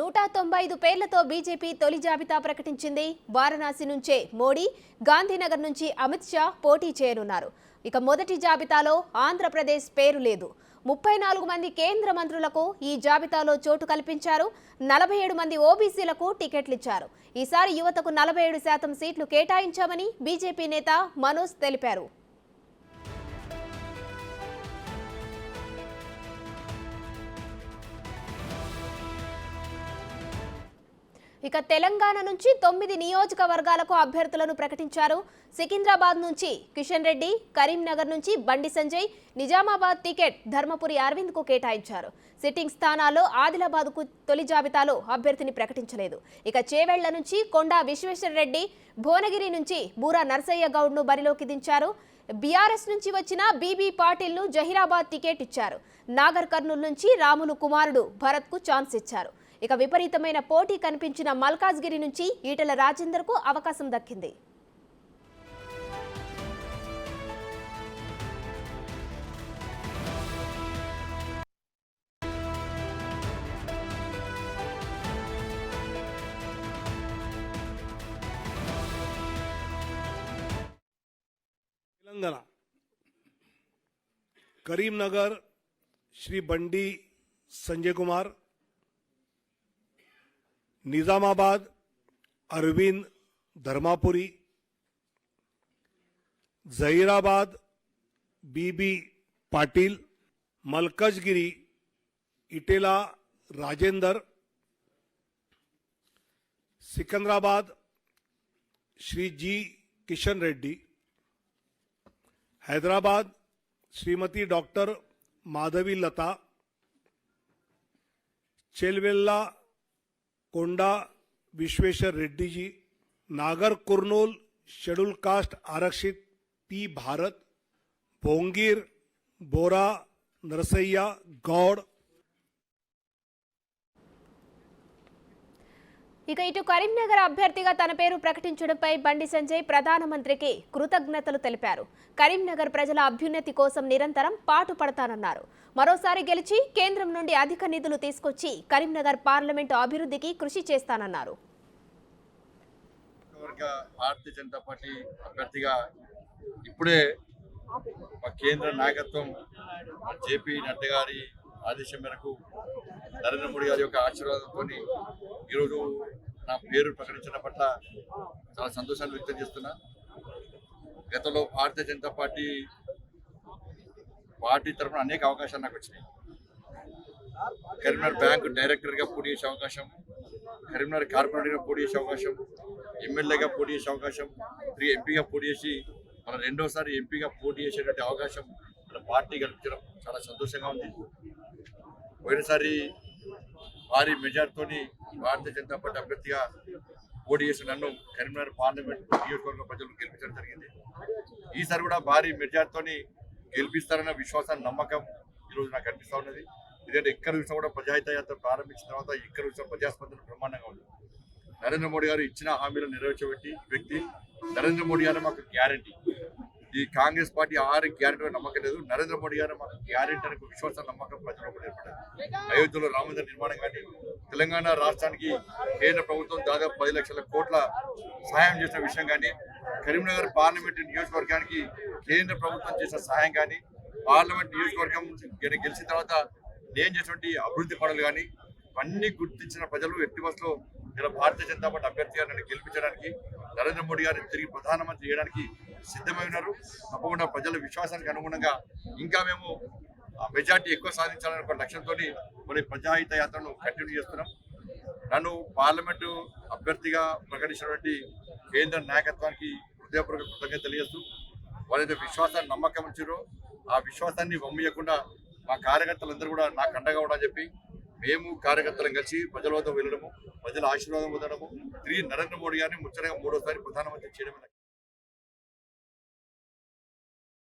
195 పేర్లతో బీజేపీ తొలి జాబితా ప్రకటించింది. వారణాసి నుంచే మోడీ, గాంధీనగర్ నుంచి అమిత్ షా పోటీ చేయనున్నారు. ఇక మొదటి జాబితాలో ఆంధ్రప్రదేశ్ పేరు లేదు. 34 మంది కేంద్ర మంత్రులకు ఈ జాబితాలో చోటు కల్పించారు. 47 మంది ఓబీసీలకు టికెట్లు ఇచ్చారు. ఈసారి యువతకు 47% సీట్లు కేటాయించామని బీజేపీ నేత మనోజ్ తెలిపారు. ఇక తెలంగాణ నుంచి 9 నియోజకవర్గాలకు అభ్యర్థులను ప్రకటించారు. సికింద్రాబాద్ నుంచి కిషన్ రెడ్డి, కరీంనగర్ నుంచి బండి సంజయ్, నిజామాబాద్ టికెట్ ధర్మపురి అరవింద్ కు కేటాయించారు. సిట్టింగ్ స్థానాల్లో ఆదిలాబాద్కు తొలి జాబితాలో అభ్యర్థిని ప్రకటించలేదు. ఇక చేవెళ్ల నుంచి కొండా విశ్వేశ్వరరెడ్డి, భువనగిరి నుంచి బూరా నర్సయ్య గౌడ్ను బరిలోకి దించారు. బీఆర్ఎస్ నుంచి వచ్చిన బీబీ పాటిల్ను జహీరాబాద్ టికెట్ ఇచ్చారు. నాగర్ కర్నూలు నుంచి రాములు కుమారుడు భరత్కు ఛాన్స్ ఇచ్చారు. ఇక విపరీతమైన పోటీ కనిపించిన మల్కాజ్గిరి నుంచి ఈటెల రాజేందర్కు అవకాశం దక్కింది. तेलंगाना करीमनगर श्री बंडी संजय कुमार, निजामाबाद अरविंद धर्मापुरी, जहीराबाद बीबी पाटिल, मलकजगिरी इटेला राजेंदर, सिकंदराबाद श्री जी किशन रेड्डी, हैदराबाद श्रीमती डॉक्टर माधवी लता, चेलवेल्ला कोंडा विश्वेश्वर रेड्डी जी, नागर कुर्नूल शेड्यूल कास्ट आरक्षित पी भारत, भोंगीर बोरा नरसయ్య गौड़। ఇక ఇటు కరీంనగర్ అభ్యర్థిగా తన పేరు ప్రకటించడంపై బండి సంజయ్ ప్రధానమంత్రికి కృతజ్ఞతలు తెలిపారు. కరీంనగర్ ప్రజల అభ్యున్నతి కోసం నిరంతరం పాటుపడతానన్నారు. మరోసారి గెలిచి కేంద్రం నుండి అధిక నిధులు తీసుకొచ్చి కరీంనగర్ పార్లమెంటు అభివృద్ధికి కృషి చేస్తానన్నారు. భారతీయ జనతా పార్టీ అభ్యర్థిగా ఇప్పుడే కేంద్ర నాయకత్వం జేపీ నడ్డా గారి ఆదేశం మేరకు నరేంద్ర మోడీ గారి యొక్క ఆశీర్వాదంతో ఈరోజు నా పేరు ప్రకటించడం పట్ల చాలా సంతోషాన్ని వ్యక్తం చేస్తున్నా. గతంలో భారతీయ జనతా పార్టీ తరఫున అనేక అవకాశాలు నాకు వచ్చినాయి. కరీంనగర్ బ్యాంకు డైరెక్టర్గా పోటీ చేసే అవకాశం, కరీంనగర్ కార్పొరేటర్గా పోటీ చేసే అవకాశం, ఎమ్మెల్యేగా పోటీ చేసే అవకాశం, 3 ఎంపీగా పోటీ చేసి మన రెండోసారి ఎంపీగా పోటీ చేసేటువంటి అవకాశం మన పార్టీ కల్పించడం చాలా సంతోషంగా ఉంది. పోయినసారి భారీ మెజార్టీతో భారతీయ జనతా పార్టీ అభ్యర్థిగా పోటీ చేసి నన్ను కరీంనగర్ పార్లమెంట్ నియోజకవర్గ ప్రజలు గెలిపించడం జరిగింది. ఈసారి కూడా భారీ మెజార్టీతో గెలిపిస్తారన్న విశ్వాసం, నమ్మకం ఈరోజు నాకు అనిపిస్తూ ఉన్నది. ఎందుకంటే ఇక్కడ చూసినా కూడా ప్రజాహిత యాత్ర ప్రారంభించిన తర్వాత ఇక్కడ చూసిన ప్రజాస్పందన బ్రహ్మాండంగా ఉంది. నరేంద్ర మోడీ గారు ఇచ్చిన హామీలను నెరవేర్చబెట్టి వ్యక్తి నరేంద్ర మోడీ గారు మాకు గ్యారంటీ. ఈ కాంగ్రెస్ పార్టీ 6 గ్యారెంటీ నమ్మకం లేదు. నరేంద్ర మోడీ గారు మాకు గ్యారెంటీ అనే విశ్వాసం, నమ్మకం ప్రజల్లో కూడా ఏర్పడింది. అయోధ్యలో రామమందిర నిర్మాణం కానీ, తెలంగాణ రాష్ట్రానికి కేంద్ర ప్రభుత్వం దాదాపు 10 లక్షల కోట్ల సహాయం చేసిన విషయం కానీ, కరీంనగర్ పార్లమెంట్ నియోజకవర్గానికి కేంద్ర ప్రభుత్వం చేసిన సహాయం కానీ, పార్లమెంట్ నియోజకవర్గం గెలిచిన తర్వాత నేను చేసినటువంటి అభివృద్ధి పనులు కానీ అన్ని గుర్తించిన ప్రజలు ఎట్టి బస్సులో ఇలా భారతీయ జనతా పార్టీ అభ్యర్థిగా నన్ను గెలిపించడానికి, నరేంద్ర మోడీ గారిని తిరిగి ప్రధానమంత్రి చేయడానికి సిద్ధమై ఉన్నారు. తప్పకుండా ప్రజల విశ్వాసానికి అనుగుణంగా ఇంకా మేము మెజార్టీ ఎక్కువ సాధించాలనే ఒక లక్ష్యంతో కొన్ని ప్రజాహిత యాత్రను కంటిన్యూ చేస్తున్నాం. నన్ను పార్లమెంటు అభ్యర్థిగా ప్రకటించినటువంటి కేంద్ర నాయకత్వానికి హృదయపూర్వక కృతజ్ఞత తెలియజేస్తూ, వాళ్ళైతే విశ్వాసాన్ని, నమ్మకం ఉంచారో ఆ విశ్వాసాన్ని వమ్మియకుండా మా కార్యకర్తలందరూ కూడా నాకు అండగా కూడా చెప్పి మేము కార్యకర్తలను కలిసి ప్రజల వద్ద వెళ్ళడము, ప్రజల ఆశీర్వాదం పొందడము, తిరిగి నరేంద్ర మోడీ గారిని ముచ్చటగా 3వ సారి ప్రధానమంత్రి చేయడం